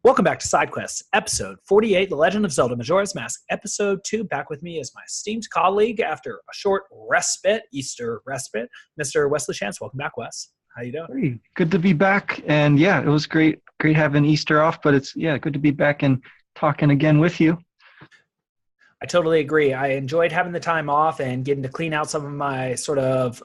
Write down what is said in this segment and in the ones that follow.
Welcome back to SideQuest, episode 48, The Legend of Zelda, Majora's Mask, episode 2. Back with me is my esteemed colleague after a short respite, Easter respite, Mr. Wesley Schantz. Welcome back, Wes. How you doing? Hey, good to be back. And yeah, it was great having Easter off, but it's good to be back and talking again with you. I totally agree. I enjoyed having the time off and getting to clean out some of my sort of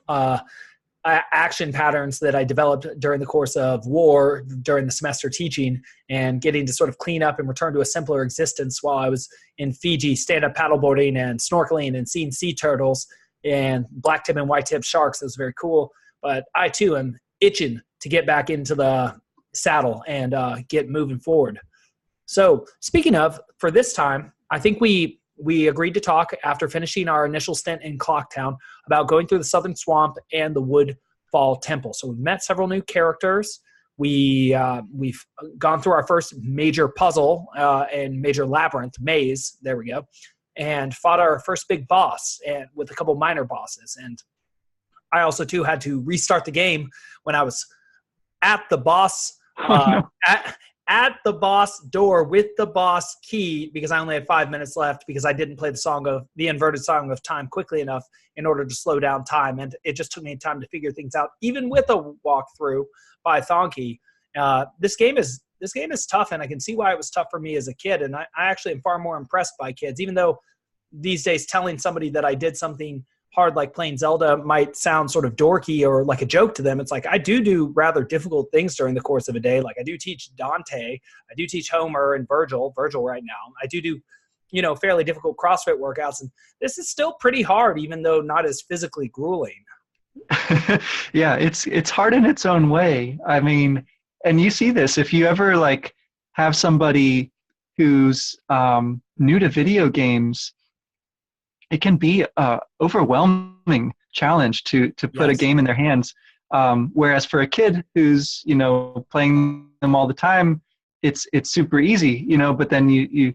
action patterns that I developed during the course of war during the semester teaching, and getting to sort of clean up and return to a simpler existence while I was in Fiji, stand-up paddleboarding and snorkeling and seeing sea turtles and black tip and white tip sharks. It was very cool. But I too am itching to get back into the saddle and get moving forward. So speaking of, for this time, I think we agreed to talk after finishing our initial stint in Clocktown about going through the Southern Swamp and the Woodfall Temple. So we've met several new characters. We've gone through our first major puzzle and major labyrinth maze. There we go. And fought our first big boss and with a couple minor bosses. And I also too had to restart the game when I was at the boss at the boss door with the boss key, because I only had 5 minutes left because I didn't play the inverted song of time quickly enough in order to slow down time. And it just took me time to figure things out, even with a walkthrough by Thonky. This game is tough, and I can see why it was tough for me as a kid. And I actually am far more impressed by kids, even though these days telling somebody that I did something hard like playing Zelda might sound sort of dorky or like a joke to them. It's like I do rather difficult things during the course of a day. Like I do teach Dante, I do teach Homer and Virgil right now. I do fairly difficult CrossFit workouts, and this is still pretty hard, even though not as physically grueling. Yeah, it's hard in its own way. I mean, and you see this if you ever like have somebody who's new to video games. It can be an overwhelming challenge to put a game in their hands. Whereas for a kid who's, playing them all the time, it's super easy, but then you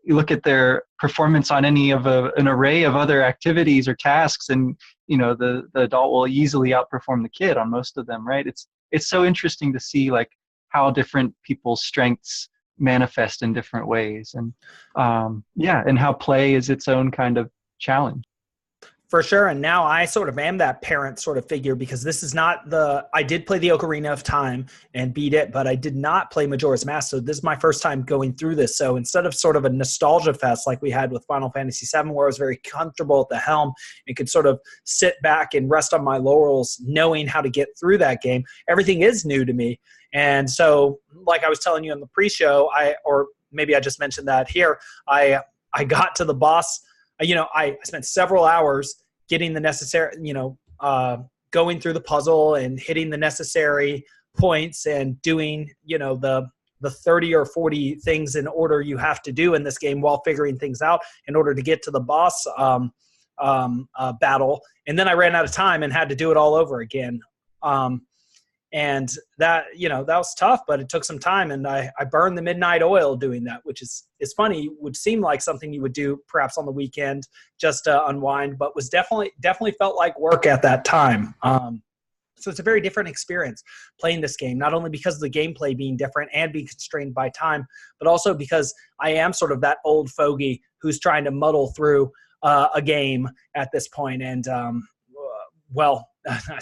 look at their performance on any of an array of other activities or tasks, and, the adult will easily outperform the kid on most of them, right? It's so interesting to see like how different people's strengths manifest in different ways. And and how play is its own kind of challenge. For sure. And now I sort of am that parent sort of figure, because this is not I did play the Ocarina of Time and beat it, but I did not play Majora's Mask. So this is my first time going through this. So instead of sort of a nostalgia fest like we had with Final Fantasy VII, where I was very comfortable at the helm and could sort of sit back and rest on my laurels knowing how to get through that game, everything is new to me. And so like I was telling you in the pre-show, or maybe I just mentioned that here, I got to the boss. I spent several hours getting the necessary, going through the puzzle and hitting the necessary points and doing, the 30 or 40 things in order you have to do in this game while figuring things out in order to get to the boss battle. And then I ran out of time and had to do it all over again. And that, that was tough, but it took some time, and I burned the midnight oil doing that, which is funny. Would seem like something you would do perhaps on the weekend just to unwind, but was definitely felt like work at that time. So it's a very different experience playing this game, not only because of the gameplay being different and being constrained by time, but also because I am sort of that old fogey who's trying to muddle through a game at this point. And, I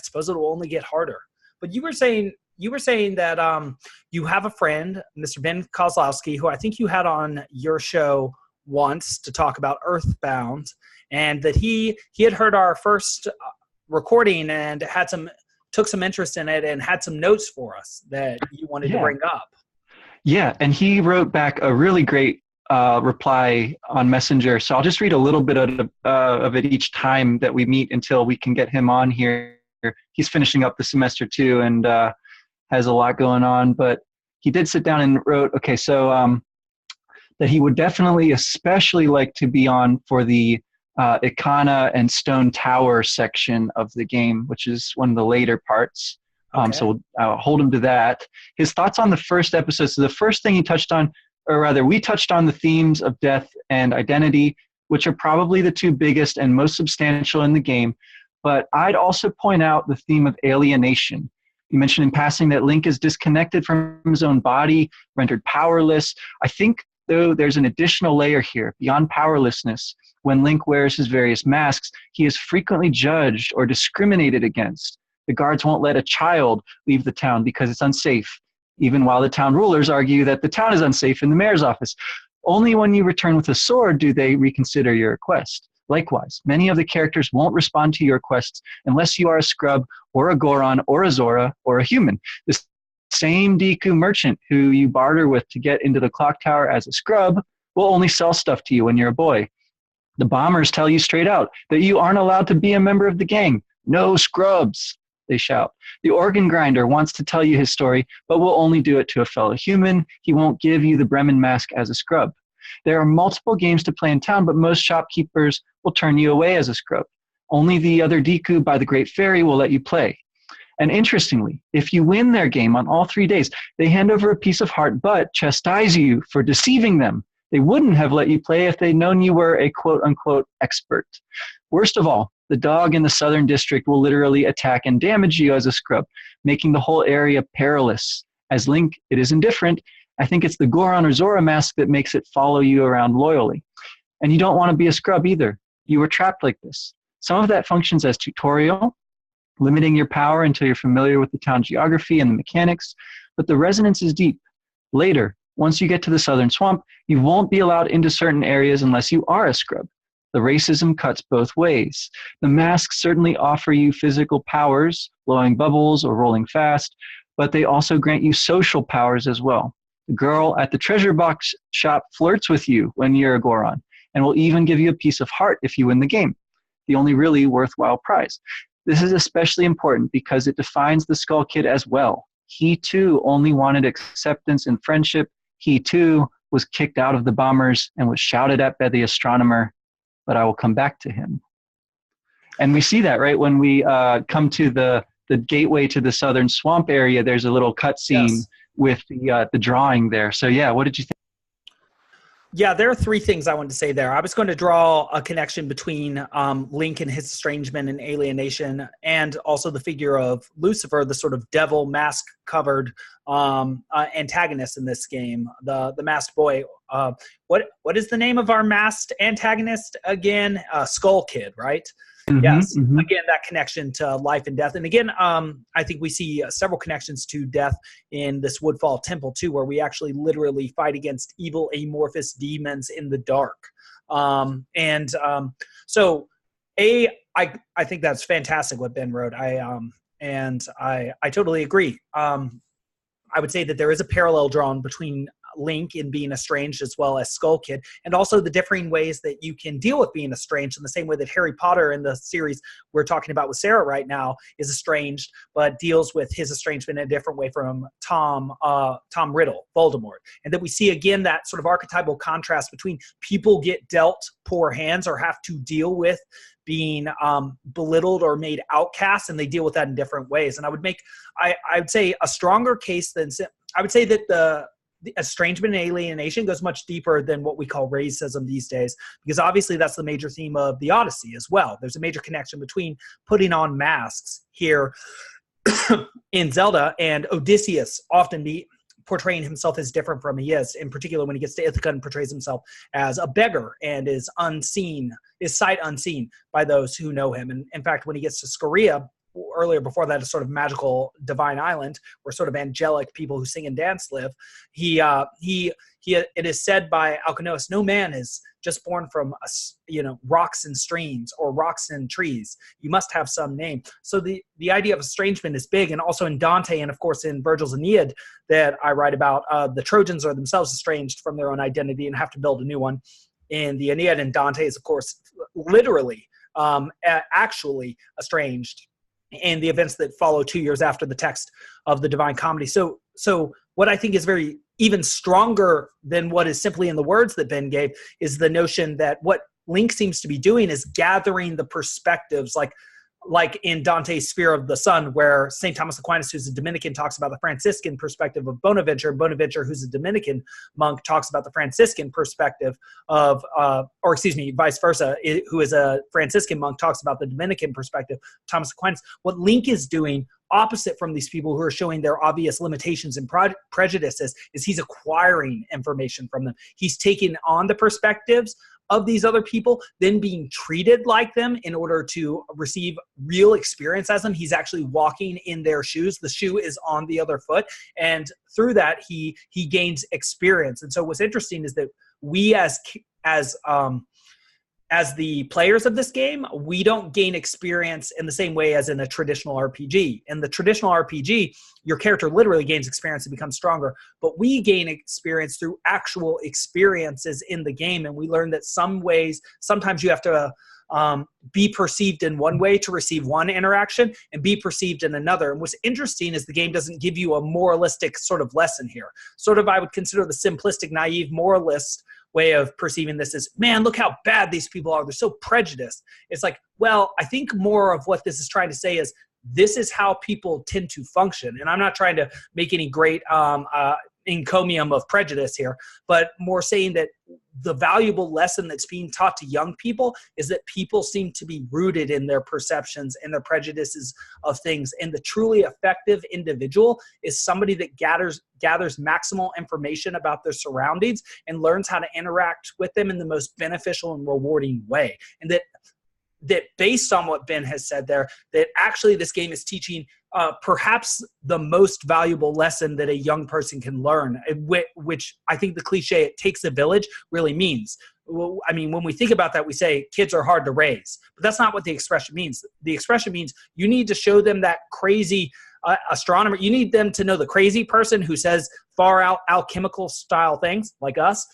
suppose it will only get harder. But you were saying that you have a friend, Mr. Ben Kozlowski, who I think you had on your show once to talk about Earthbound, and that he had heard our first recording and took some interest in it and had some notes for us that you wanted to bring up. Yeah, and he wrote back a really great reply on Messenger. So I'll just read a little bit of it each time that we meet until we can get him on here. He's finishing up the semester too, and has a lot going on, but he did sit down and wrote, that he would definitely especially like to be on for the Ikana and Stone Tower section of the game, which is one of the later parts. So I'll hold him to that. His thoughts on the first episode. So the first thing he touched on, or rather we touched on the themes of death and identity, which are probably the two biggest and most substantial in the game. But I'd also point out the theme of alienation. You mentioned in passing that Link is disconnected from his own body, rendered powerless. I think, though, there's an additional layer here. Beyond powerlessness, when Link wears his various masks, he is frequently judged or discriminated against. The guards won't let a child leave the town because it's unsafe, even while the town rulers argue that the town is unsafe in the mayor's office. Only when you return with a sword do they reconsider your request. Likewise, many of the characters won't respond to your requests unless you are a scrub or a Goron or a Zora or a human. The same Deku merchant who you barter with to get into the clock tower as a scrub will only sell stuff to you when you're a boy. The bombers tell you straight out that you aren't allowed to be a member of the gang. No scrubs, they shout. The organ grinder wants to tell you his story, but will only do it to a fellow human. He won't give you the Bremen mask as a scrub. There are multiple games to play in town, but most shopkeepers will turn you away as a scrub. Only the other Deku by the Great Fairy will let you play. And interestingly, if you win their game on all 3 days, they hand over a piece of heart but chastise you for deceiving them. They wouldn't have let you play if they'd known you were a quote-unquote expert. Worst of all, the dog in the Southern District will literally attack and damage you as a scrub, making the whole area perilous. As Link, it is indifferent. I think it's the Goron or Zora mask that makes it follow you around loyally. And you don't want to be a scrub either. You were trapped like this. Some of that functions as tutorial, limiting your power until you're familiar with the town geography and the mechanics, but the resonance is deep. Later, once you get to the Southern Swamp, you won't be allowed into certain areas unless you are a scrub. The racism cuts both ways. The masks certainly offer you physical powers, blowing bubbles or rolling fast, but they also grant you social powers as well. The girl at the treasure box shop flirts with you when you're a Goron, and will even give you a piece of heart if you win the game, the only really worthwhile prize. This is especially important because it defines the Skull Kid as well. He too only wanted acceptance and friendship. He too was kicked out of the bombers and was shouted at by the astronomer, but I will come back to him. And we see that, right? When we come to the gateway to the Southern Swamp area, there's a little cutscene with the drawing there. So yeah, what did you think? Yeah, there are three things I wanted to say there. I was going to draw a connection between Link and his estrangement and alienation, and also the figure of Lucifer, the sort of devil mask-covered antagonist in this game, the masked boy. What is the name of our masked antagonist again? Skull Kid, right? Mm-hmm, yes. Mm-hmm. Again, that connection to life and death. And again, I think we see several connections to death in this Woodfall Temple too, where we actually literally fight against evil amorphous demons in the dark. So I think that's fantastic what Ben wrote. I totally agree. I would say that there is a parallel drawn between Link in being estranged as well as Skull Kid, and also the differing ways that you can deal with being estranged, in the same way that Harry Potter in the series we're talking about with Sarah right now is estranged, but deals with his estrangement in a different way from Tom Riddle, Voldemort. And that we see again that sort of archetypal contrast between people get dealt poor hands or have to deal with being belittled or made outcasts, and they deal with that in different ways. And I would say a stronger case than, I would say that the estrangement and alienation goes much deeper than what we call racism these days, because obviously that's the major theme of the Odyssey as well. There's a major connection between putting on masks here in Zelda and Odysseus often portraying himself as different from he is, in particular when he gets to Ithaca and portrays himself as a beggar and is sight unseen by those who know him. And in fact, when he gets to Scoria, earlier before that, a sort of magical divine island where sort of angelic people who sing and dance live, it is said by Alcinous, no man is just born from rocks and streams or rocks and trees. You must have some name. So the idea of estrangement is big, and also in Dante and of course in Virgil's Aeneid that I write about, the Trojans are themselves estranged from their own identity and have to build a new one. In the Aeneid, and Dante is of course literally actually estranged and the events that follow 2 years after the text of the Divine Comedy. So what I think is very even stronger than what is simply in the words that Ben gave is the notion that what Link seems to be doing is gathering the perspectives, like in Dante's Sphere of the Sun, where St. Thomas Aquinas, who's a Dominican, talks about the Franciscan perspective of Bonaventure, and Bonaventure, who's a Dominican monk, talks about the Franciscan perspective of, vice versa, who is a Franciscan monk, talks about the Dominican perspective, Thomas Aquinas. What Link is doing opposite from these people who are showing their obvious limitations and prejudices is he's acquiring information from them. He's taking on the perspectives of these other people, then being treated like them in order to receive real experience as them. He's actually walking in their shoes. The shoe is on the other foot. And through that, he gains experience. And so what's interesting is that we as the players of this game, we don't gain experience in the same way as in a traditional RPG. In the traditional RPG, your character literally gains experience and becomes stronger, but we gain experience through actual experiences in the game, and we learn that sometimes you have to be perceived in one way to receive one interaction and be perceived in another. And what's interesting is the game doesn't give you a moralistic sort of lesson here. Sort of, I would consider the simplistic, naive moralist way of perceiving this is, man, look how bad these people are. They're so prejudiced. It's like, well, I think more of what this is trying to say is this is how people tend to function. And I'm not trying to make any great encomium of prejudice here, but more saying that the valuable lesson that's being taught to young people is that people seem to be rooted in their perceptions and their prejudices of things. And the truly effective individual is somebody that gathers maximal information about their surroundings and learns how to interact with them in the most beneficial and rewarding way. And that based on what Ben has said there, that actually this game is teaching perhaps the most valuable lesson that a young person can learn, which I think the cliche, it takes a village, really means. I mean, when we think about that, we say kids are hard to raise, but that's not what the expression means. The expression means you need to show them that crazy astronomer. You need them to know the crazy person who says far out alchemical style things like us,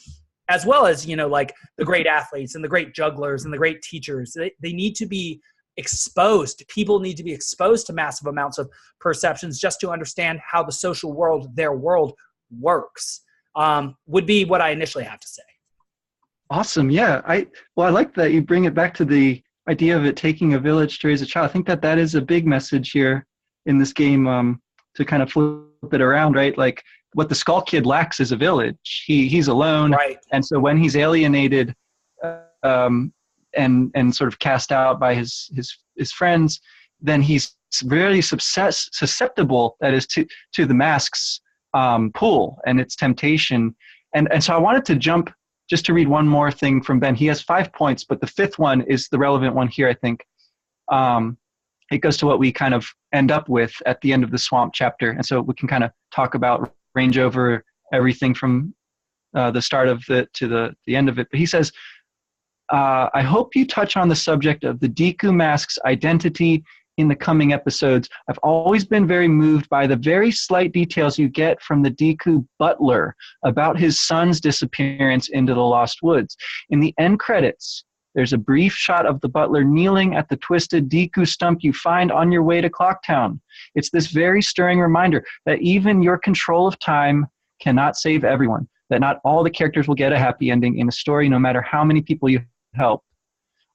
as well as, like the great athletes and the great jugglers and the great teachers. They need to be exposed. People need to be exposed to massive amounts of perceptions just to understand how the social world, their world, works, would be what I initially have to say. Awesome. Yeah. I like that you bring it back to the idea of it taking a village to raise a child. I think that is a big message here in this game, to kind of flip it around, right? Like, what the Skull Kid lacks is a village. He's alone, right? And so when he's alienated and sort of cast out by his friends, then he's really susceptible, that is, to the mask's pull and its temptation. And so I wanted to jump just to read one more thing from Ben. He has 5 points, but the fifth one is the relevant one here, I think. It goes to what we kind of end up with at the end of the Swamp chapter, and so we can kind of talk about range over everything from the start of it to the end of it. But he says, I hope you touch on the subject of the Deku Mask's identity in the coming episodes. I've always been very moved by the very slight details you get from the Deku Butler about his son's disappearance into the Lost Woods. In the end credits, there's a brief shot of the butler kneeling at the twisted Deku stump you find on your way to Clocktown. It's this very stirring reminder that even your control of time cannot save everyone, that not all the characters will get a happy ending in a story, no matter how many people you help.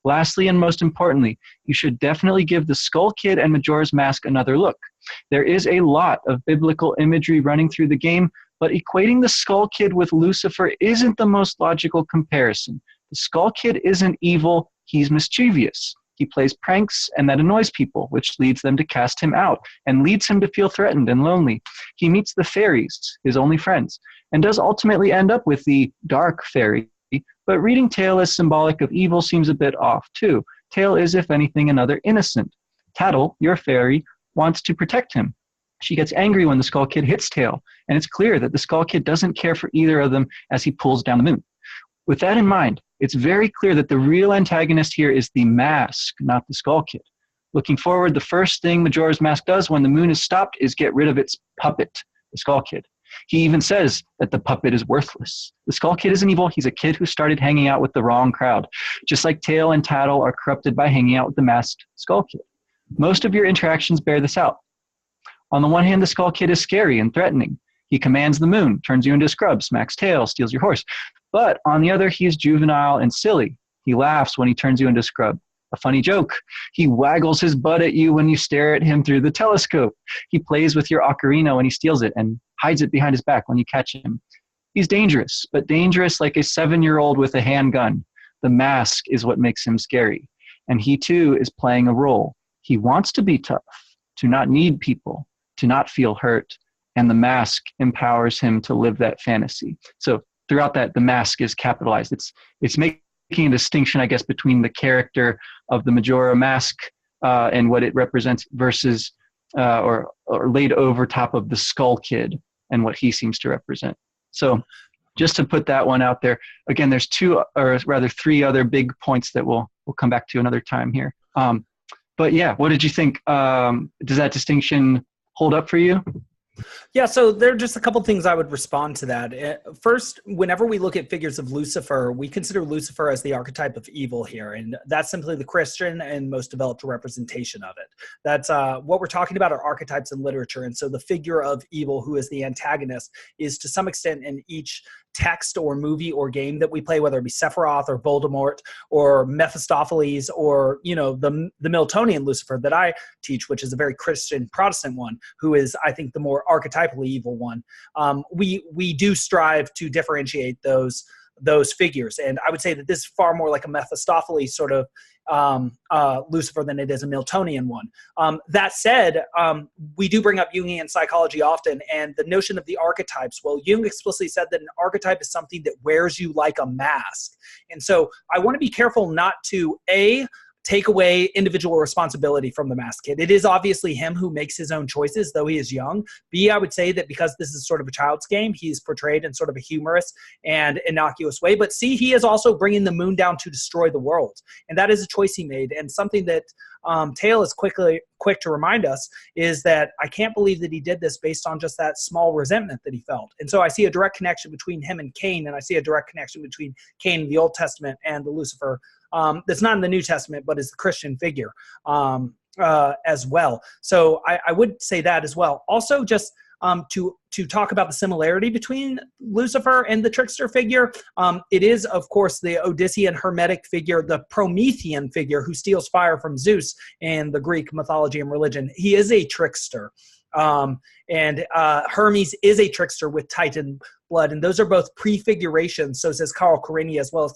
Lastly, and most importantly, you should definitely give the Skull Kid and Majora's Mask another look. There is a lot of biblical imagery running through the game, but equating the Skull Kid with Lucifer isn't the most logical comparison. The Skull Kid isn't evil, he's mischievous. He plays pranks, and that annoys people, which leads them to cast him out, and leads him to feel threatened and lonely. He meets the fairies, his only friends, and does ultimately end up with the dark fairy. But reading Tail as symbolic of evil seems a bit off, too. Tail is, if anything, another innocent. Tattle, your fairy, wants to protect him. She gets angry when the Skull Kid hits Tail, and it's clear that the Skull Kid doesn't care for either of them as he pulls down the moon. With that in mind, it's very clear that the real antagonist here is the mask, not the Skull Kid. Looking forward, the first thing Majora's Mask does when the moon is stopped is get rid of its puppet, the Skull Kid. He even says that the puppet is worthless. The Skull Kid isn't evil. He's a kid who started hanging out with the wrong crowd, just like Tail and Tattle are corrupted by hanging out with the masked Skull Kid. Most of your interactions bear this out. On the one hand, the Skull Kid is scary and threatening. He commands the moon, turns you into a scrub, smacks Tail, steals your horse. But on the other, he is juvenile and silly. He laughs when he turns you into a scrub. A funny joke. He waggles his butt at you when you stare at him through the telescope. He plays with your ocarina when he steals it and hides it behind his back when you catch him. He's dangerous, but dangerous like a 7-year-old with a handgun. The mask is what makes him scary. And he, too, is playing a role. He wants to be tough, to not need people, to not feel hurt. And the mask empowers him to live that fantasy. So throughout that, the mask is capitalized. It's making a distinction, I guess, between the character of the Majora mask and what it represents versus or laid over top of the Skull Kid and what he seems to represent. So just to put that one out there, again, there's three other big points that we'll come back to another time here. But yeah, what did you think? Does that distinction hold up for you? Yeah, so there are just a couple things I would respond to that. First, whenever we look at figures of Lucifer, we consider Lucifer as the archetype of evil here, and that's simply the Christian and most developed representation of it. That's what we're talking about are archetypes in literature, and so the figure of evil, who is the antagonist, is to some extent in each text or movie or game that we play, whether it be Sephiroth or Voldemort or Mephistopheles or, you know, the Miltonian Lucifer that I teach, which is a very Christian Protestant one, who is, I think, the more archetypally evil one. We do strive to differentiate those figures, and I would say that this is far more like a Mephistopheles sort of Lucifer than it is a Miltonian one. That said, we do bring up Jungian psychology often, and the notion of the archetypes. Well, Jung explicitly said that an archetype is something that wears you like a mask. And so I want to be careful not to, take away individual responsibility from the masked kid. It is obviously him who makes his own choices, though he is young. B, I would say that because this is sort of a child's game, he's portrayed in sort of a humorous and innocuous way. But C, he is also bringing the moon down to destroy the world. And that is a choice he made. And something that Tale is quick to remind us is that I can't believe that he did this based on just that small resentment that he felt. And so I see a direct connection between him and Cain, and I see a direct connection between Cain in the Old Testament and the Lucifer that's not in the New Testament, but is the Christian figure as well. So I would say that as well. Also, just to talk about the similarity between Lucifer and the trickster figure, it is, of course, the Odyssean Hermetic figure, the Promethean figure who steals fire from Zeus in the Greek mythology and religion. He is a trickster. And Hermes is a trickster with Titan blood, and those are both prefigurations, so says Carl Carrini as well as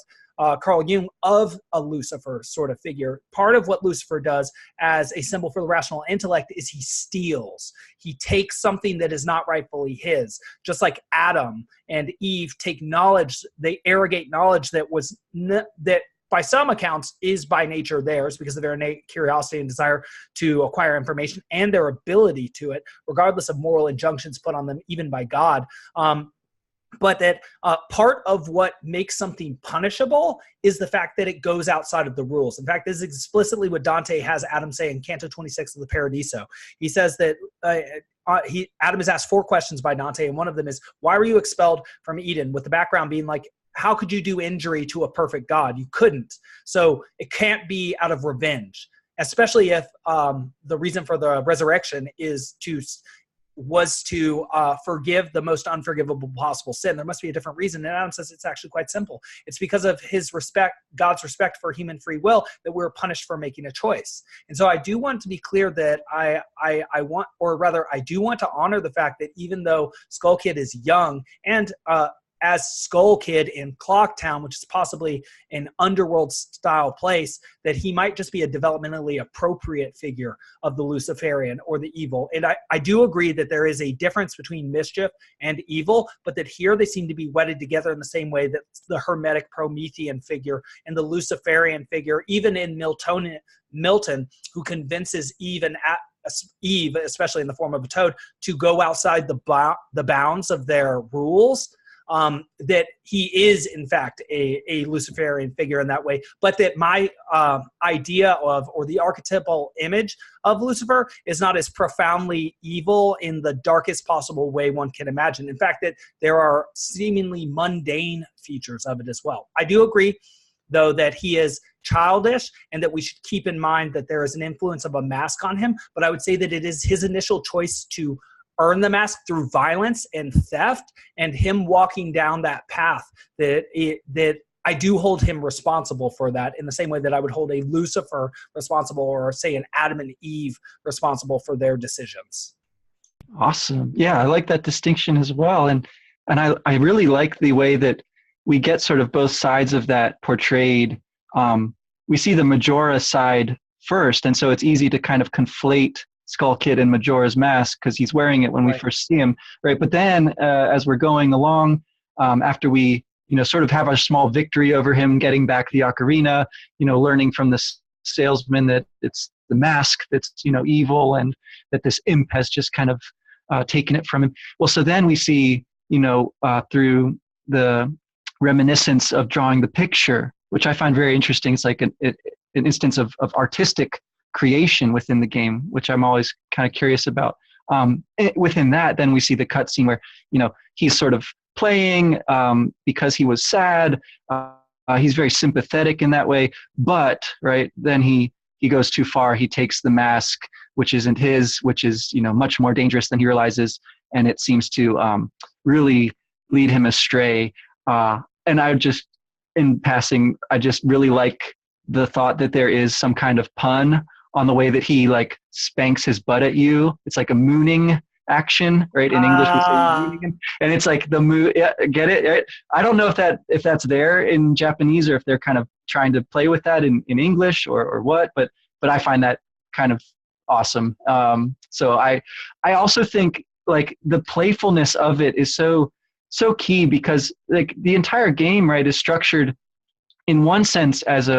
Carl Jung, of a Lucifer sort of figure. Part of what Lucifer does as a symbol for the rational intellect is he steals. He takes something that is not rightfully his, just like Adam and Eve take knowledge, they arrogate knowledge that was that by some accounts is by nature theirs because of their innate curiosity and desire to acquire information and their ability to it, regardless of moral injunctions put on them even by God. But that part of what makes something punishable is the fact that it goes outside of the rules. In fact, this is explicitly what Dante has Adam say in Canto 26 of the Paradiso. He says that Adam is asked 4 questions by Dante, and one of them is, why were you expelled from Eden? With the background being like, how could you do injury to a perfect God? You couldn't. So it can't be out of revenge, especially if the reason for the resurrection was to forgive the most unforgivable possible sin. There must be a different reason. And Adam says it's actually quite simple. It's because of his respect, God's respect for human free will, that we're punished for making a choice. And so I do want to be clear that I do want to honor the fact that even though Skull Kid is young and as Skull Kid in Clocktown, which is possibly an underworld-style place, that he might just be a developmentally appropriate figure of the Luciferian or the evil. And I do agree that there is a difference between mischief and evil, but that here they seem to be wedded together in the same way that the Hermetic Promethean figure and the Luciferian figure, even in Milton, who convinces Eve, especially in the form of a toad, to go outside the bounds of their rules, that he is, in fact, a Luciferian figure in that way, but that my idea of, or the archetypal image of Lucifer is not as profoundly evil in the darkest possible way one can imagine. In fact, that there are seemingly mundane features of it as well. I do agree, though, that he is childish and that we should keep in mind that there is an influence of a mask on him, but I would say that it is his initial choice to earn the mask through violence and theft, and him walking down that path that I do hold him responsible for that in the same way that I would hold a Lucifer responsible, or say an Adam and Eve responsible for their decisions. Awesome. Yeah, I like that distinction as well. And I really like the way that we get sort of both sides of that portrayed. We see the Majora side first, and so it's easy to kind of conflate Skull Kid in Majora's Mask because he's wearing it when we first see him, right? But then as we're going along, after we sort of have our small victory over him, getting back the ocarina, learning from this salesman that it's the mask that's evil, and that this imp has just kind of taken it from him. Well, so then we see through the reminiscence of drawing the picture, which I find very interesting. It's like an instance of artistic creation within the game, which I'm always kind of curious about. Within that, then we see the cutscene where he's sort of playing because he was sad. He's very sympathetic in that way, but then he goes too far. He takes the mask, which isn't his, which is much more dangerous than he realizes, and it seems to really lead him astray. And I just, in passing, I just really like the thought that there is some kind of pun on the way that he like spanks his butt at you. It's like a mooning action, right? In English we say mooning, and it's like the moo. Yeah, get it? Right? I don't know if that's there in Japanese, or if they're kind of trying to play with that in English or what. But I find that kind of awesome. So I also think like the playfulness of it is so key, because like the entire game, right, is structured in one sense as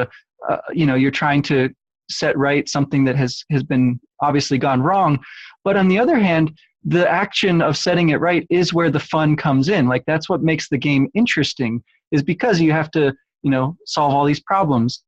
you're trying to set right something that has been obviously gone wrong, but on the other hand, the action of setting it right is where the fun comes in. Like that's what makes the game interesting, is because you have to solve all these problems.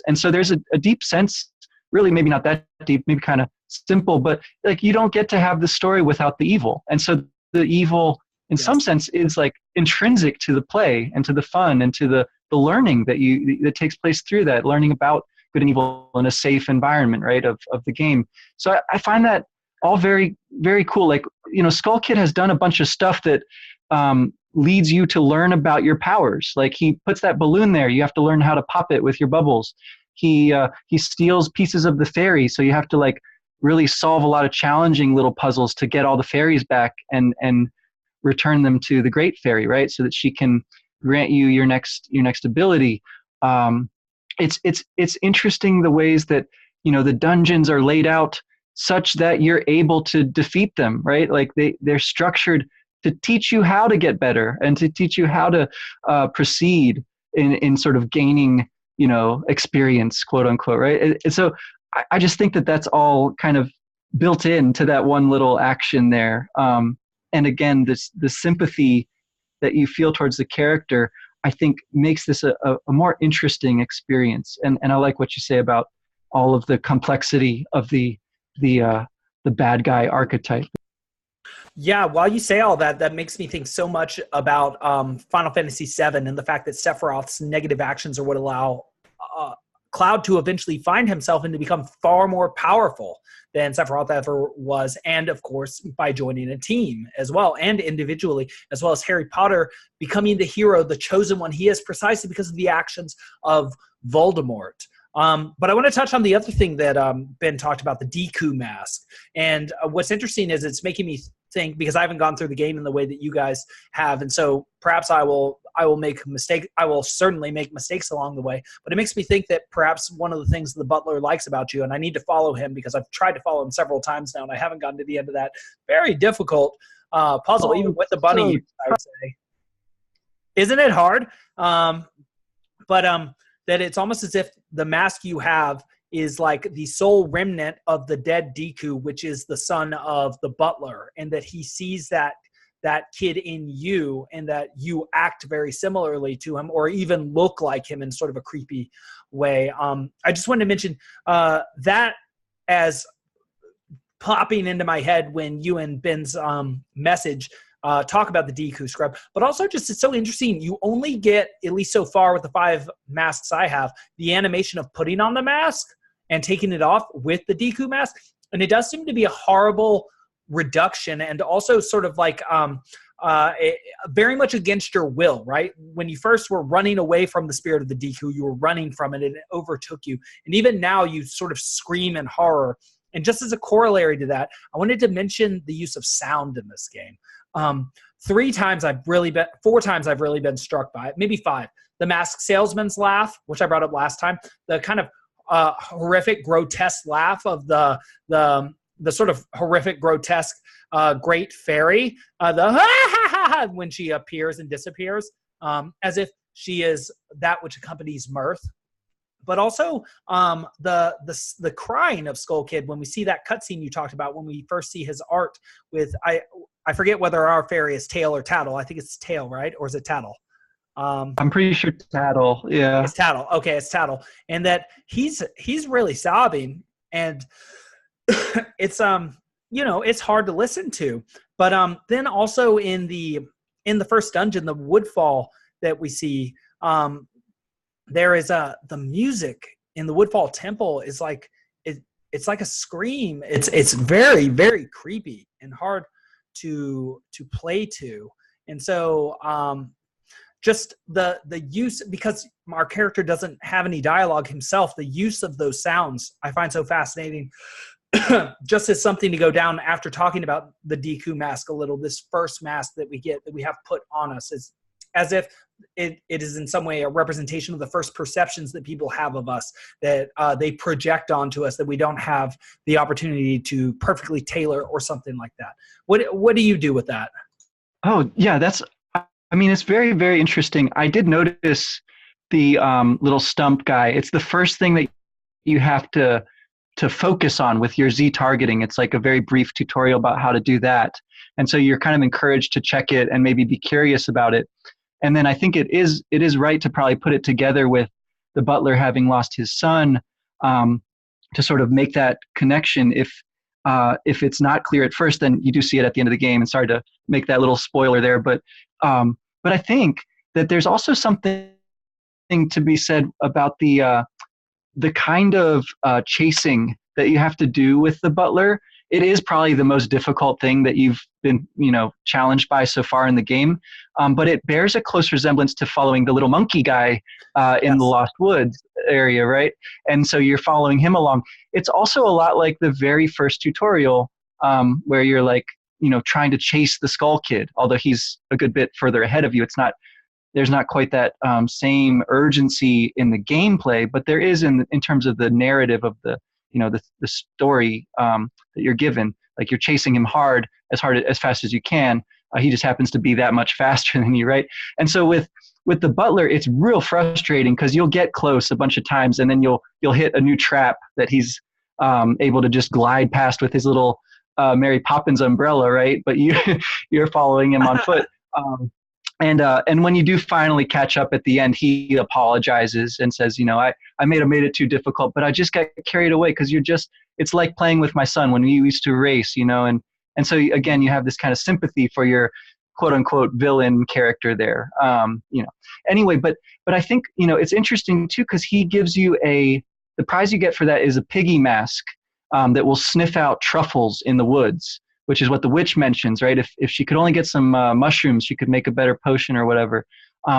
And so there's a deep sense, really maybe not that deep, maybe kind of simple, but like you don't get to have the story without the evil. And so the evil in some sense is like intrinsic to the play and to the fun and to the learning that takes place through that, learning about good and evil in a safe environment, right, of the game. So I find that all very, very cool. Like, Skull Kid has done a bunch of stuff that leads you to learn about your powers. Like he puts that balloon there. You have to learn how to pop it with your bubbles. He steals pieces of the fairy. So you have to like really solve a lot of challenging little puzzles to get all the fairies back and return them to the great fairy, right? So that she can grant you your next ability. It's interesting the ways that the dungeons are laid out such that you're able to defeat them, right? Like they're structured to teach you how to get better and to teach you how to proceed in sort of gaining experience, quote unquote, right? And so I just think that that's all kind of built into that one little action there. And again, the sympathy that you feel towards the character, I think makes this a more interesting experience. And I like what you say about all of the complexity of the bad guy archetype. Yeah, while you say all that makes me think so much about Final Fantasy VII and the fact that Sephiroth's negative actions are what allow Cloud to eventually find himself and to become far more powerful than Sephiroth ever was, and of course by joining a team as well, and individually, as well as Harry Potter becoming the hero, the chosen one he is, precisely because of the actions of Voldemort. But I want to touch on the other thing that Ben talked about, the Deku Mask. And what's interesting is it's making me think, because I haven't gone through the game in the way that you guys have, and so perhaps I will make mistakes. I will certainly make mistakes along the way. But it makes me think that perhaps one of the things the Butler likes about you, and I need to follow him because I've tried to follow him several times now, and I haven't gotten to the end of that very difficult puzzle, even with the bunny. I would say, isn't it hard? That it's almost as if the mask you have is like the sole remnant of the dead Deku, which is the son of the Butler, and that he sees that kid in you, and that you act very similarly to him, or even look like him in sort of a creepy way. I just wanted to mention that as popping into my head when you and Ben's message talk about the Deku scrub, but also just it's so interesting. You only get, at least so far with the 5 masks I have, the animation of putting on the mask and taking it off with the Deku mask. And it does seem to be a horrible reduction, and also sort of like very much against your will, right? When you first were running away from the spirit of the Deku, you were running from it and it overtook you. And even now you sort of scream in horror. And just as a corollary to that, I wanted to mention the use of sound in this game. 4 times I've really been struck by it, maybe 5. The masked salesman's laugh, which I brought up last time, the kind of horrific, grotesque laugh of the the sort of horrific, grotesque, great fairy, the ha ha ha ha when she appears and disappears, as if she is that which accompanies mirth. But also the crying of Skull Kid when we see that cutscene you talked about, when we first see his art with, I forget whether our fairy is Tail or Tattle. I think it's Tail, right? Or is it Tattle? I'm pretty sure Tattle. Yeah, it's Tattle. Okay, it's Tattle, and that he's really sobbing, and it's it's hard to listen to. But then also in the first dungeon, the Woodfall that we see, there is the music in the Woodfall Temple is like it's like a scream. It's very, very creepy and hard to play to, and so just the use, because our character doesn't have any dialogue himself, the use of those sounds I find so fascinating. Just as something to go down after talking about the Deku Mask a little, this first mask that we have put on us is as if it is in some way a representation of the first perceptions that people have of us, that they project onto us, that we don't have the opportunity to perfectly tailor or something like that. What do you do with that? Oh, yeah, it's very, very interesting. I did notice the little stump guy. It's the first thing that you have to focus on with your Z targeting. It's like a very brief tutorial about how to do that. And so you're kind of encouraged to check it and maybe be curious about it. And then I think it is right to probably put it together with the butler having lost his son, to sort of make that connection. If it's not clear at first, then you do see it at the end of the game. And sorry to make that little spoiler there, but I think that there's also something to be said about the kind of chasing that you have to do with the butler. It is probably the most difficult thing that you've been, challenged by so far in the game. But it bears a close resemblance to following the little monkey guy in the Lost Woods area, right? And so you're following him along. It's also a lot like the very first tutorial, where you're like, trying to chase the Skull Kid, although he's a good bit further ahead of you. There's not quite that same urgency in the gameplay, but there is in terms of the narrative of the story that you're given. Like, you're chasing him as fast as you can. He just happens to be that much faster than you, right? And so with the butler, it's real frustrating because you'll get close a bunch of times and then you'll hit a new trap that he's able to just glide past with his little Mary Poppins umbrella, right? But you're following him on foot. And when you do finally catch up at the end, he apologizes and says, I may have made it too difficult, but I just got carried away because it's like playing with my son when we used to race, and so again, you have this kind of sympathy for your quote unquote villain character there, Anyway, but I think, it's interesting too, because he gives you the prize you get for that is a piggy mask that will sniff out truffles in the woods, which is what the witch mentions, right? If she could only get some mushrooms, she could make a better potion or whatever.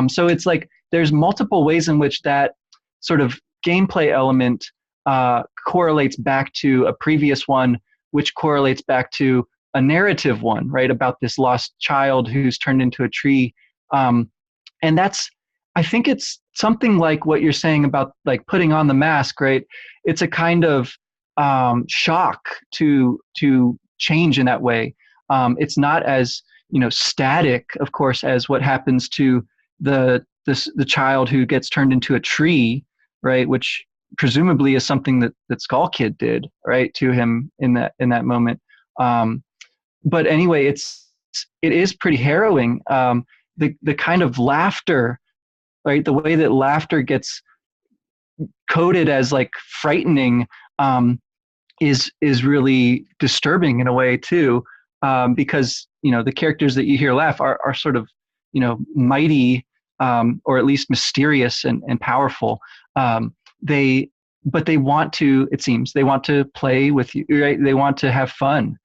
So it's like there's multiple ways in which that sort of gameplay element correlates back to a previous one, which correlates back to a narrative one, right? About this lost child who's turned into a tree. And I think it's something like what you're saying about like putting on the mask, right? It's a kind of shock to change in that way. It's not as static, of course, as what happens to the child who gets turned into a tree, right? Which presumably is something that Skull Kid did, right, to him in that moment. But anyway, it is pretty harrowing. The kind of laughter, right? The way that laughter gets coded as like frightening is really disturbing in a way too, because the characters that you hear laugh are sort of mighty, or at least mysterious and powerful. But they want to, it seems, they want to play with you, right? They want to have fun.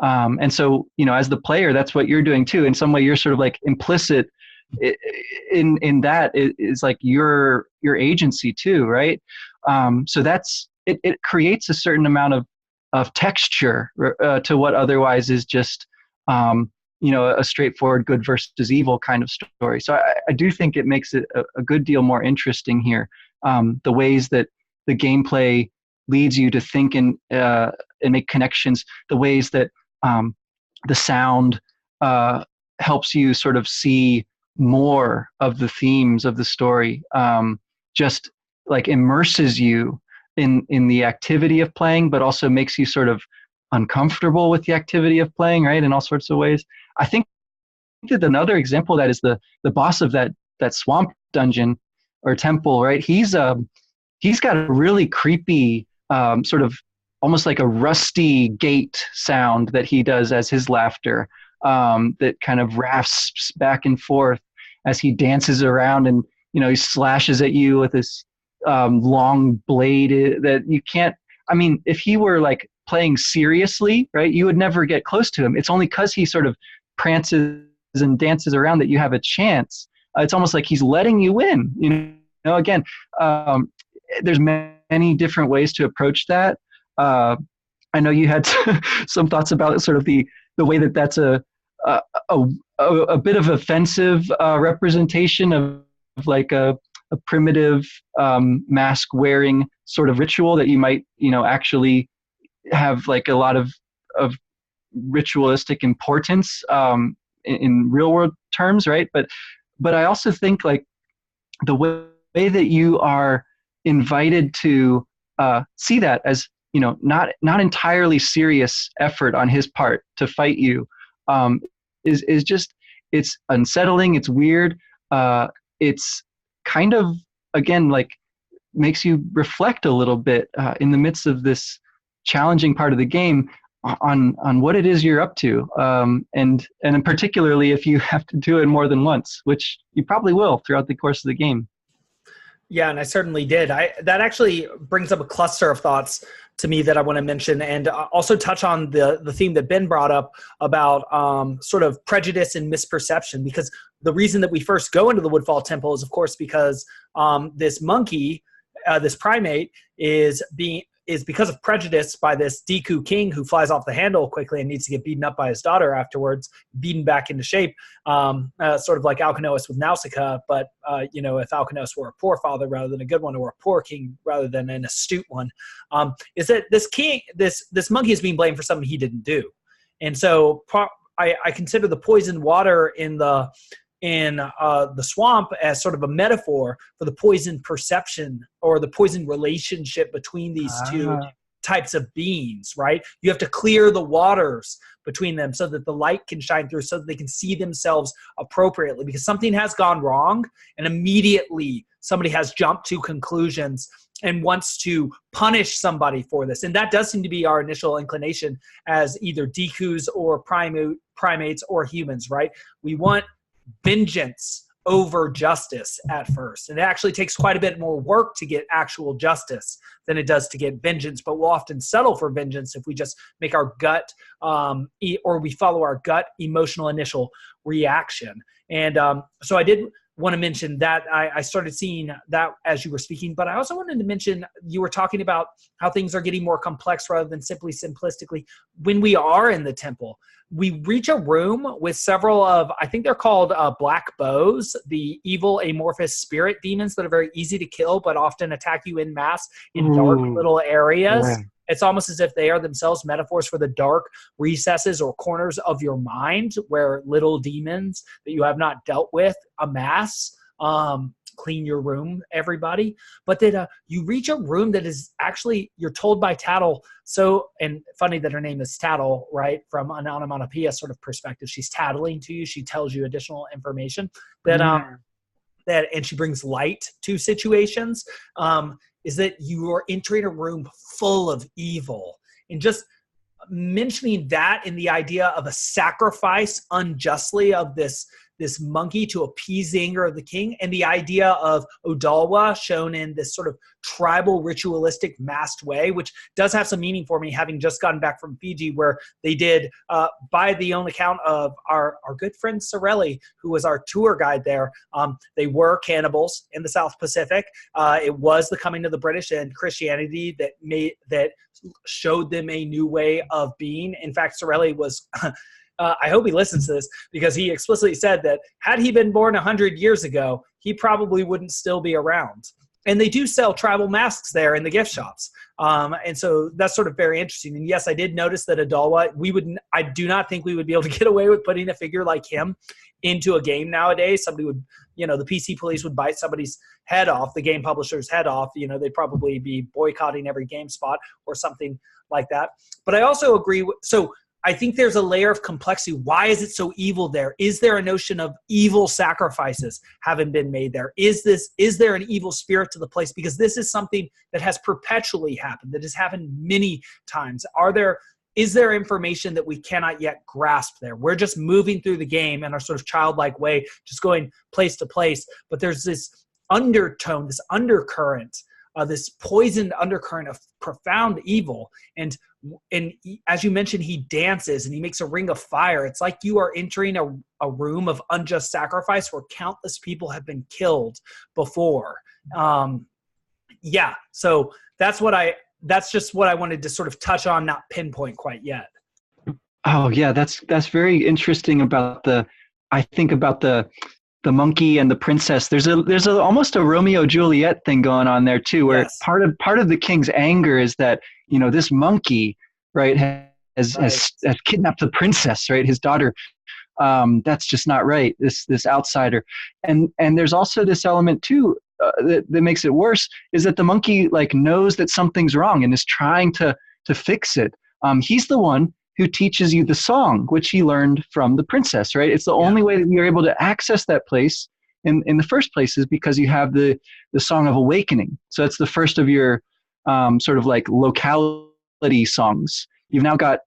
And so, as the player, that's what you're doing too. In some way, you're sort of like implicit in that is like your agency too, right? So it creates a certain amount of texture to what otherwise is just a straightforward good versus evil kind of story. So I do think it makes it a good deal more interesting here. The ways that the gameplay leads you to think and make connections, the ways that the sound helps you sort of see more of the themes of the story, just like immerses you in the activity of playing, but also makes you sort of uncomfortable with the activity of playing, right? In all sorts of ways. I think that another example of that is the boss of that swamp dungeon or temple, right? He's got a really creepy sort of almost like a rusty gate sound that he does as his laughter, that kind of rasps back and forth as he dances around, and he slashes at you with this long blade that you can't. I mean, if he were like playing seriously, right, you would never get close to him. It's only because he sort of prances and dances around that you have a chance. It's almost like he's letting you in. Again, there's many different ways to approach that. I know you had some thoughts about sort of the way that that's a bit of offensive representation of like a primitive mask wearing sort of ritual that you might actually have like a lot of ritualistic importance in real world terms, right? But I also think like the way that you are invited to see that as not entirely serious effort on his part to fight you, is just, it's unsettling, it's weird, it's kind of, again, like makes you reflect a little bit in the midst of this challenging part of the game on what it is you're up to, and particularly if you have to do it more than once, which you probably will throughout the course of the game. Yeah, and I certainly did. That actually brings up a cluster of thoughts to me that I want to mention, and also touch on the theme that Ben brought up about sort of prejudice and misperception. Because the reason that we first go into the Woodfall Temple is, of course, because this monkey, this primate, is because of prejudice by this Deku king who flies off the handle quickly and needs to get beaten up by his daughter afterwards, beaten back into shape, sort of like Alkinoos with Nausicaa. But, if Alkinoos were a poor father rather than a good one, or a poor king rather than an astute one, is that this king, this monkey is being blamed for something he didn't do. And so I consider the poisoned water in the swamp as sort of a metaphor for the poison perception or the poison relationship between these two types of beings, right? You have to clear the waters between them so that the light can shine through, so that they can see themselves appropriately, because something has gone wrong and immediately somebody has jumped to conclusions and wants to punish somebody for this. And that does seem to be our initial inclination as either Dekus or primates or humans, right? We want vengeance over justice at first. And it actually takes quite a bit more work to get actual justice than it does to get vengeance, but we'll often settle for vengeance if we just make our gut or we follow our gut emotional initial reaction. And so I did want to mention that I started seeing that as you were speaking, but I also wanted to mention, you were talking about how things are getting more complex rather than simplistically. When we are in the temple, we reach a room with several of, I think they're called black bows, the evil amorphous spirit demons that are very easy to kill, but often attack you en masse in dark little areas. Yeah. It's almost as if they are themselves metaphors for the dark recesses or corners of your mind where little demons that you have not dealt with amass. Clean your room, everybody. But that you reach a room that is actually, you're told by Tattle, and funny that her name is Tattle, right? From an onomatopoeia sort of perspective, she's tattling to you. She tells you additional information that and she brings light to situations. Is that you are entering a room full of evil. And just mentioning that in the idea of a sacrifice unjustly of this monkey to appease the anger of the king, and the idea of Odalwa shown in this sort of tribal ritualistic masked way, which does have some meaning for me, having just gotten back from Fiji, where they did, by the own account of our good friend Sorelli, who was our tour guide there, they were cannibals in the South Pacific. It was the coming of the British and Christianity that showed them a new way of being. In fact, Sorelli was I hope he listens to this, because he explicitly said that had he been born 100 years ago, he probably wouldn't still be around. and they do sell tribal masks there in the gift shops. And so that's sort of very interesting. And yes, I did notice that Adalwa, I do not think we would be able to get away with putting a figure like him into a game nowadays. Somebody would, the PC police would bite somebody's head off, the game publisher's head off. They'd probably be boycotting every GameSpot or something like that. But I also agree. So I think there's a layer of complexity. Why is it so evil there? Is there a notion of evil sacrifices having been made there? Is there an evil spirit to the place? Because this is something that has perpetually happened, that has happened many times. Is there information that we cannot yet grasp there? We're just moving through the game in our sort of childlike way, just going place to place. But there's this undertone, this undercurrent, this poisoned undercurrent of profound evil. And as you mentioned, he dances and he makes a ring of fire. It's like you are entering a room of unjust sacrifice where countless people have been killed before. So that's just what I wanted to sort of touch on, not pinpoint quite yet. Oh yeah, that's very interesting about the monkey and the princess. There's almost a Romeo Juliet thing going on there too, where yes. part of the king's anger is that this monkey, right, has kidnapped the princess, right, his daughter. That's just not right. This outsider, and there's also this element too that makes it worse, is that the monkey knows that something's wrong and is trying to fix it. He's the one who teaches you the song, which he learned from the princess, right? It's the only way that you're able to access that place in the first place is because you have the Song of Awakening. So it's the first of your sort of locality songs. You've now got,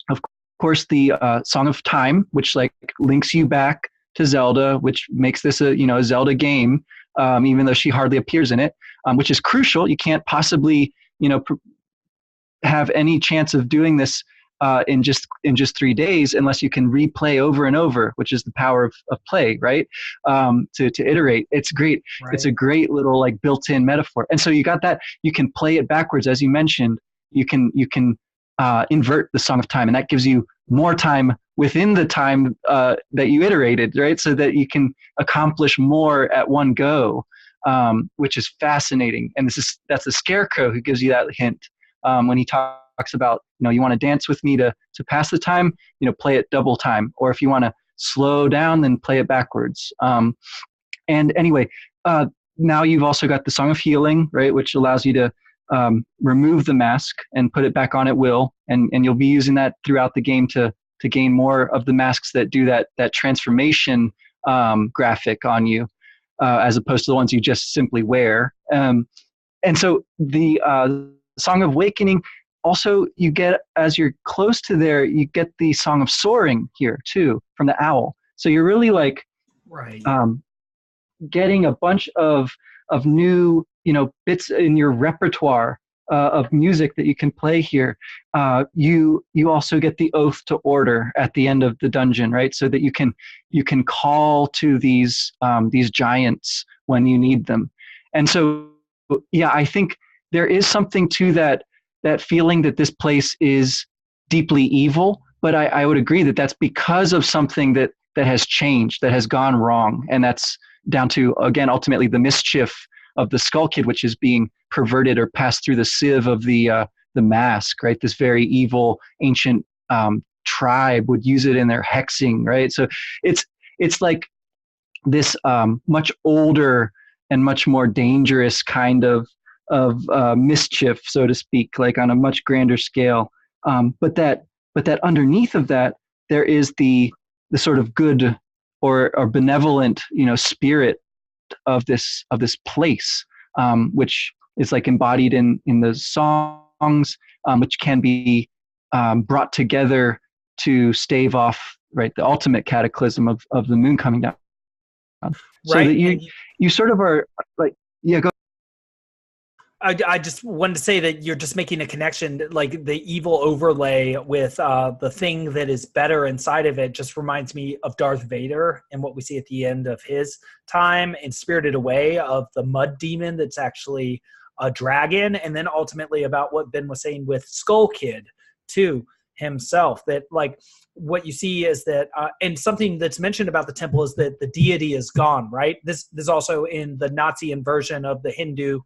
of course, the Song of Time, which links you back to Zelda, which makes this a Zelda game, even though she hardly appears in it, which is crucial. You can't possibly have any chance of doing this in just 3 days unless you can replay over and over, which is the power of play, right? To iterate. It's great. Right. It's a great little built-in metaphor. And so you got that. You can play it backwards, as you mentioned. You can invert the Song of Time, and that gives you more time within the time that you iterated, right? So that you can accomplish more at one go, which is fascinating. And that's the Scarecrow who gives you that hint when he talks about, you want to dance with me to pass the time, play it double time. Or if you want to slow down, then play it backwards. And anyway, now you've also got the Song of Healing, right, which allows you to remove the mask and put it back on at will. And you'll be using that throughout the game to gain more of the masks that do that transformation graphic on you, as opposed to the ones you just simply wear. And so the Song of Awakening, also you get, as you're close to there, you get the Song of Soaring here too, from the owl. So you're really right. Getting a bunch of new bits in your repertoire of music that you can play here. You also get the Oath to Order at the end of the dungeon, right? So that you can call to these giants when you need them. And so I think there is something to that feeling that this place is deeply evil, but I would agree that that's because of something that has changed, that has gone wrong, and that's down to, again, ultimately the mischief of the Skull Kid, which is being perverted or passed through the sieve of the mask, right? This very evil ancient tribe would use it in their hexing, right? So it's like this much older and much more dangerous kind of mischief, so to speak, on a much grander scale. But that underneath of that, there is the sort of good or benevolent, spirit of this place, which is embodied in the songs, which can be brought together to stave off, right, the ultimate cataclysm of the moon coming down. So right. that you sort of are go. I just wanted to say that you're just making a connection, the evil overlay with the thing that is better inside of it just reminds me of Darth Vader and what we see at the end of his time in Spirited Away, of the mud demon that's actually a dragon, and then ultimately about what Ben was saying with Skull Kid too himself, that what you see is that, and something that's mentioned about the temple is that the deity is gone, right? This is also in the Nazi inversion of the Hindu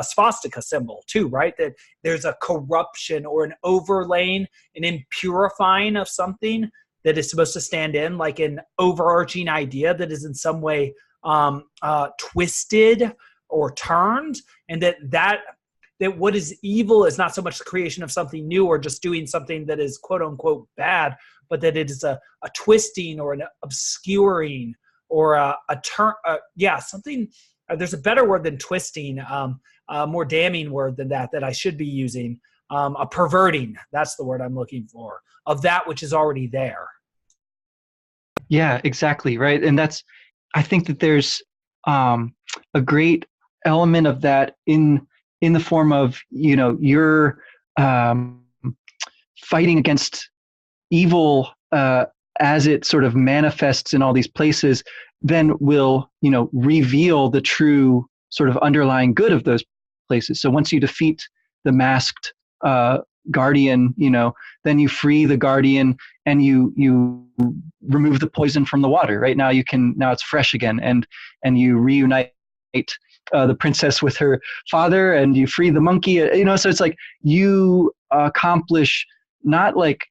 swastika symbol too, right? That there's a corruption or an overlaying, an impurifying of something that is supposed to stand in, like an overarching idea that is in some way twisted or turned, and that what is evil is not so much the creation of something new or just doing something that is quote unquote bad, but that it is a twisting or an obscuring or a turn. Something. There's a better word than twisting, a more damning word than that I should be using. A perverting. That's the word I'm looking for, of that which is already there. Yeah, exactly. Right. And I think that there's a great element of that in the form of, you're fighting against evil as it sort of manifests in all these places, then will, reveal the true sort of underlying good of those places. So once you defeat the masked guardian, then you free the guardian and you remove the poison from the water. Right now now it's fresh again, and you reunite the princess with her father, and you free the monkey. So it's like you accomplish not like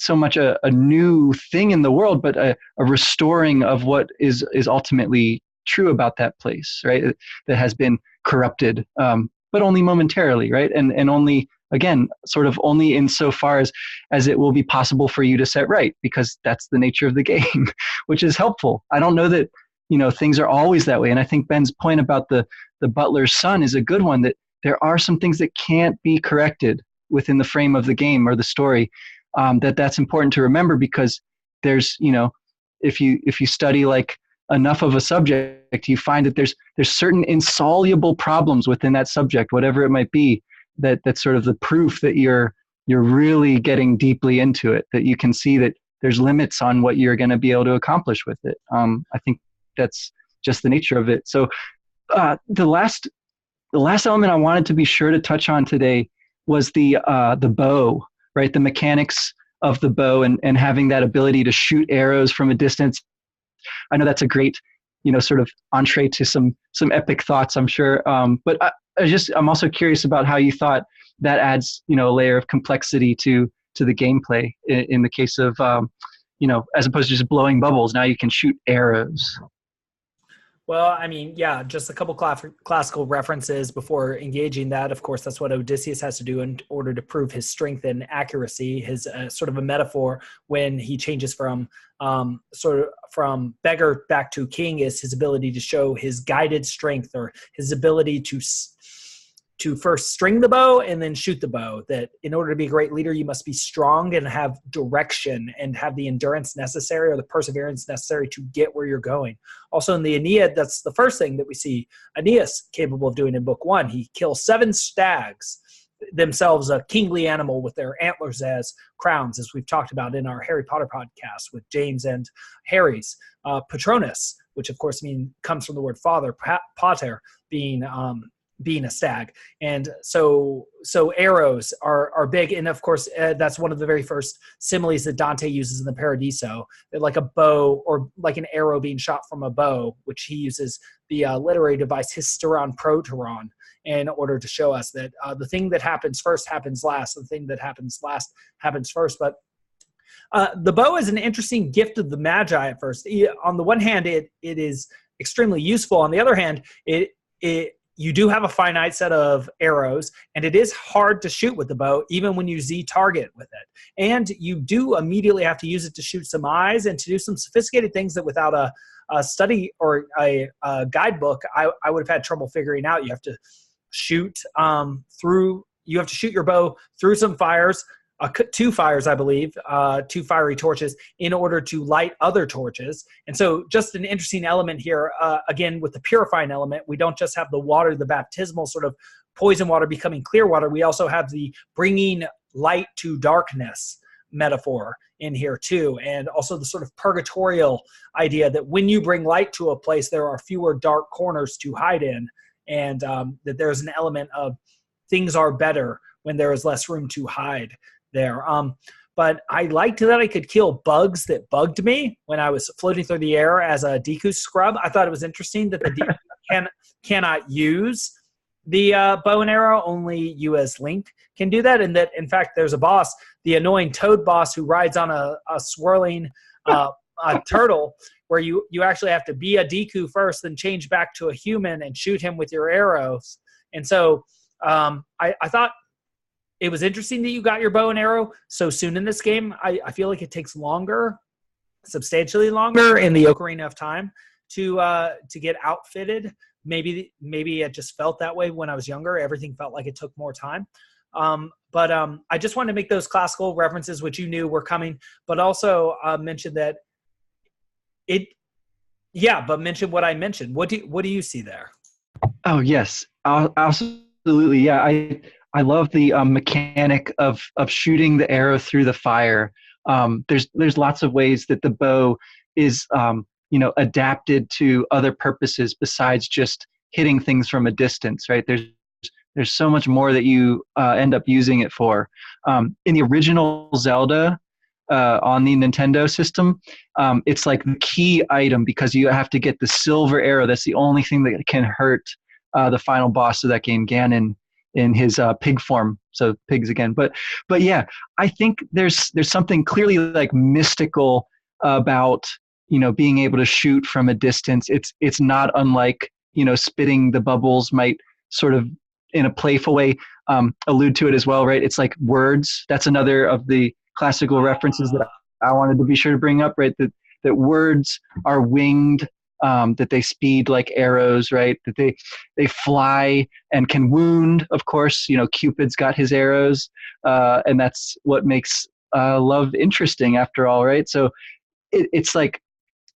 so much a new thing in the world, but a restoring of what is ultimately true about that place, right? That has been corrupted, but only momentarily, right? And only, again, sort of only insofar as it will be possible for you to set right, because that's the nature of the game, which is helpful. I don't know that, things are always that way. And I think Ben's point about the butler's son is a good one, that there are some things that can't be corrected within the frame of the game or the story. That's important to remember, because there's, if you study like enough of a subject, you find that there's certain insoluble problems within that subject, whatever it might be, that's sort of the proof that you're really getting deeply into it, that you can see that there's limits on what you're going to be able to accomplish with it. I think that's just the nature of it. So the last element I wanted to be sure to touch on today was the bow, right? The mechanics of the bow and having that ability to shoot arrows from a distance. I know that's a great, sort of entree to some epic thoughts, I'm sure. But I'm also curious about how you thought that adds, a layer of complexity to the gameplay in the case of, as opposed to just blowing bubbles, now you can shoot arrows. Well, I mean, yeah, just a couple classical references before engaging that. Of course, that's what Odysseus has to do in order to prove his strength and accuracy. His sort of a metaphor when he changes from from beggar back to king is his ability to show his guided strength, or his ability to first string the bow and then shoot the bow. That in order to be a great leader, you must be strong and have direction and have the endurance necessary or the perseverance necessary to get where you're going. Also in the Aeneid, that's the first thing that we see Aeneas capable of doing in book 1. He kills 7 stags, themselves a kingly animal with their antlers as crowns, as we've talked about in our Harry Potter podcast with James and Harry's. Patronus, which of course comes from the word father, pater, being a stag. And so arrows are big. And of course, that's one of the very first similes that Dante uses in the Paradiso, like a bow or like an arrow being shot from a bow, which he uses the literary device hysteron proteron in order to show us that the thing that happens first happens last. The thing that happens last happens first. But the bow is an interesting gift of the Magi at first. On the one hand, it is extremely useful. On the other hand, you do have a finite set of arrows, and it is hard to shoot with the bow, even when you Z-target with it. And you do immediately have to use it to shoot some eyes and to do some sophisticated things that without a study or a guidebook, I would have had trouble figuring out. You have to shoot you have to shoot your bow through some fires, 2 fires, I believe, 2 fiery torches in order to light other torches. And so just an interesting element here, again, with the purifying element, we don't just have the water, the baptismal sort of poison water becoming clear water. We also have the bringing light to darkness metaphor in here too. And also the sort of purgatorial idea that when you bring light to a place, there are fewer dark corners to hide in. And that there's an element of things are better when there is less room to hide there. but I liked that I could kill bugs that bugged me when I was floating through the air as a Deku scrub. I thought it was interesting that the Deku cannot use the bow and arrow. Only you as Link can do that. And that, in fact, there's a boss, the annoying Toad boss, who rides on a swirling a turtle, where you actually have to be a Deku first, then change back to a human and shoot him with your arrows. And so I thought it was interesting that you got your bow and arrow so soon in this game. I feel like it takes longer, substantially longer in the Ocarina of Time to get outfitted. Maybe it just felt that way when I was younger. Everything felt like it took more time. But I just wanted to make those classical references, which you knew were coming, but also mention that but mention what I mentioned. What do you see there? Oh yes, absolutely. Yeah, I love the mechanic of shooting the arrow through the fire. There's lots of ways that the bow is adapted to other purposes besides just hitting things from a distance, right? There's so much more that you end up using it for. In the original Zelda on the Nintendo system, it's like the key item because you have to get the silver arrow. That's the only thing that can hurt the final boss of that game, Ganon, in his pig form. So pigs again. But yeah, I think there's something clearly like mystical about being able to shoot from a distance. It's not unlike spitting the bubbles might sort of in a playful way allude to it as well, right? It's like words. That's another of the classical references that I wanted to be sure to bring up, right? That words are winged, that they speed like arrows, right? That they fly and can wound. Of course, Cupid's got his arrows, and that's what makes love interesting after all, right? So it's like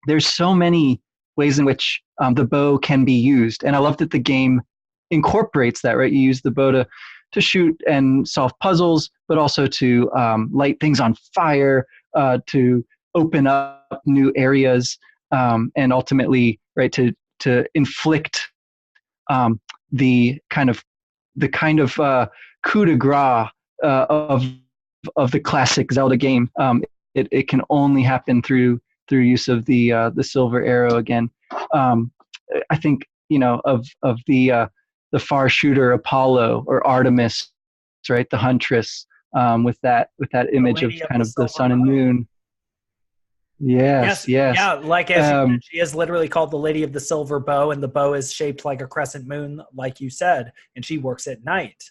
there's so many ways in which the bow can be used, and I love that the game incorporates that, right? You use the bow to shoot and solve puzzles, but also to light things on fire, to open up new areas, and ultimately, right, to inflict the kind of coup de grace of the classic Zelda game. It can only happen through use of the silver arrow again. I think of the far shooter Apollo or Artemis, right? The huntress, with that image of kind of the sun and moon. Yes. Yeah, like as she is literally called the Lady of the Silver Bow, and the bow is shaped like a crescent moon, like you said, and she works at night,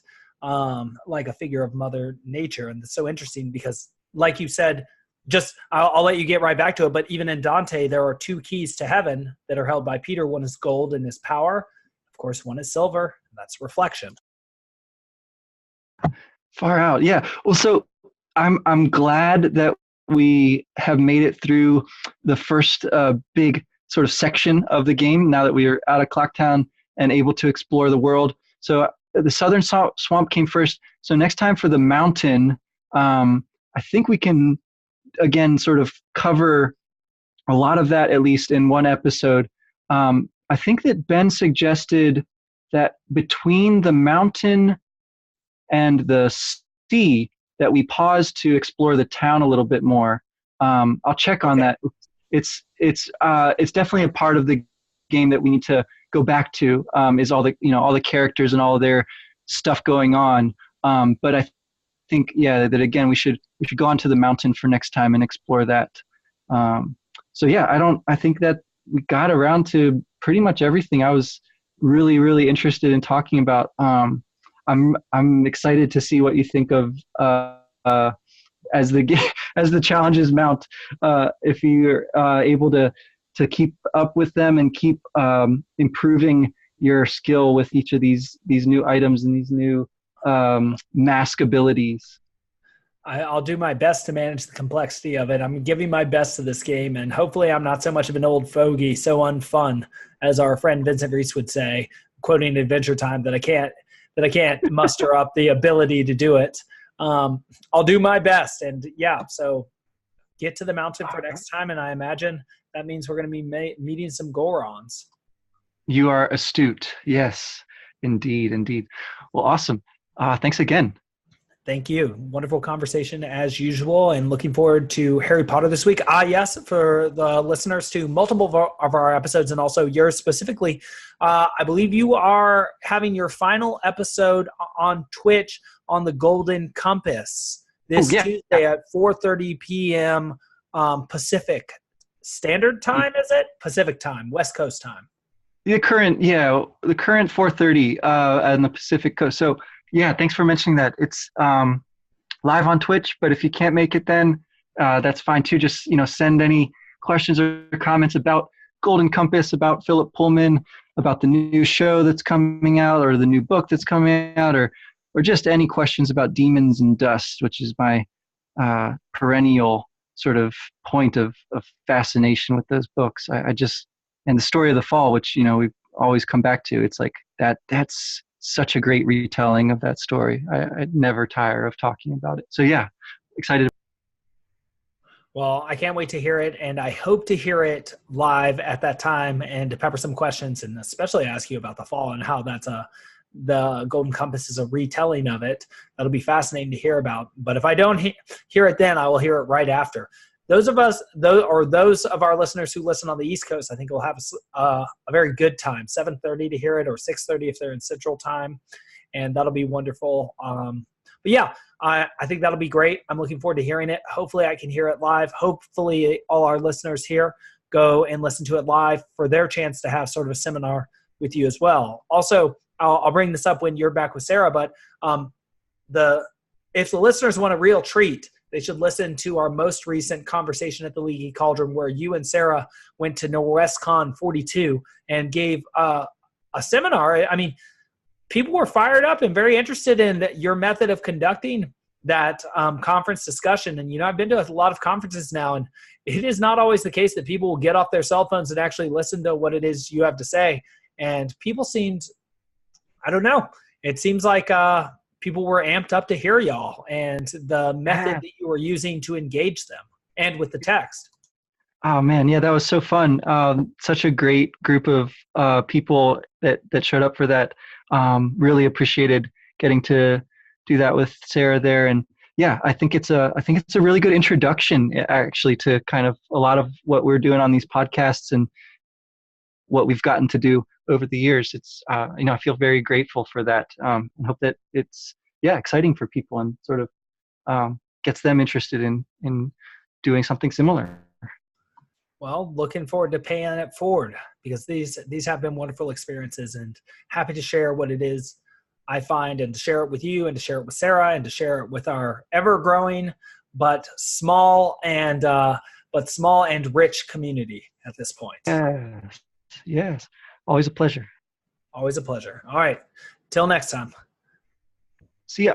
like a figure of Mother Nature. And it's so interesting because, like you said, I'll let you get right back to it, but even in Dante, there are two keys to heaven that are held by Peter. One is gold and his power. Of course, one is silver, and that's reflection. Far out, yeah. Well, so I'm glad that we have made it through the first big sort of section of the game now that we are out of Clocktown and able to explore the world. So the southern swamp came first. So next time for the mountain, I think we can again sort of cover a lot of that, at least in one episode. I think that Ben suggested that between the mountain and the sea that we pause to explore the town a little bit more. I'll check on that. It's definitely a part of the game that we need to go back to, is all the characters and all of their stuff going on. But I think, that again, we should go on to the mountain for next time and explore that. So yeah, I think that we got around to pretty much everything I was really, really interested in talking about. I'm excited to see what you think of as the challenges mount. If you're able to keep up with them and keep improving your skill with each of these new items and these new mask abilities. I'll do my best to manage the complexity of it. I'm giving my best to this game, and hopefully I'm not so much of an old fogey, so unfun, as our friend Vincent Reese would say, quoting Adventure Time, that I can't muster up the ability to do it. I'll do my best, and so get to the mountain for next time, and I imagine that means we're going to be meeting some Gorons. You are astute. Yes, indeed. Well, awesome. Thanks again. Thank you. Wonderful conversation as usual, and looking forward to Harry Potter this week. Yes, for the listeners to multiple of our episodes and also yours specifically, I believe you are having your final episode on Twitch on the Golden Compass this Tuesday at 4:30 p.m. Pacific Standard Time, is it? Pacific Time, West Coast time. The current 4:30 on the Pacific Coast. So yeah, thanks for mentioning that. It's live on Twitch, but if you can't make it then, that's fine too. Just, send any questions or comments about Golden Compass, about Philip Pullman, about the new show that's coming out, or the new book that's coming out, or just any questions about Demons and Dust, which is my perennial sort of point of fascination with those books. And the Story of the Fall, which, we've always come back to. It's like that's such a great retelling of that story. I'd never tire of talking about it. So yeah, excited. Well, I can't wait to hear it, and I hope to hear it live at that time and to pepper some questions, and especially ask you about the fall and how the Golden Compass is a retelling of it. That'll be fascinating to hear about. But if I don't hear it then, I will hear it right after. Those of our listeners who listen on the East Coast, I think will have a very good time. 7:30 to hear it, or 6:30 if they're in Central Time, and that'll be wonderful. But yeah, I think that'll be great. I'm looking forward to hearing it. Hopefully, I can hear it live. Hopefully, all our listeners here go and listen to it live for their chance to have sort of a seminar with you as well. Also, I'll bring this up when you're back with Sarah, but if the listeners want a real treat, they should listen to our most recent conversation at the Leaky Cauldron, where you and Sarah went to NorwestCon 42 and gave a seminar. I mean, people were fired up and very interested in your method of conducting that conference discussion. And, I've been to a lot of conferences now, and it is not always the case that people will get off their cell phones and actually listen to what it is you have to say. And people seemed, I don't know, it seems like people were amped up to hear y'all and the method that you were using to engage them, and with the text. Oh man, yeah, that was so fun. Such a great group of people that showed up for that. Really appreciated getting to do that with Sarah there, and yeah, I think it's a really good introduction actually to kind of a lot of what we're doing on these podcasts and what we've gotten to do over the years. It's I feel very grateful for that, and hope that it's exciting for people and sort of gets them interested in doing something similar. Well, looking forward to paying it forward, because these have been wonderful experiences, and happy to share what it is I find, and to share it with you, and to share it with Sarah, and to share it with our ever-growing but small and rich community at this point. Yes. Always a pleasure. Always a pleasure. All right. Till next time. See ya.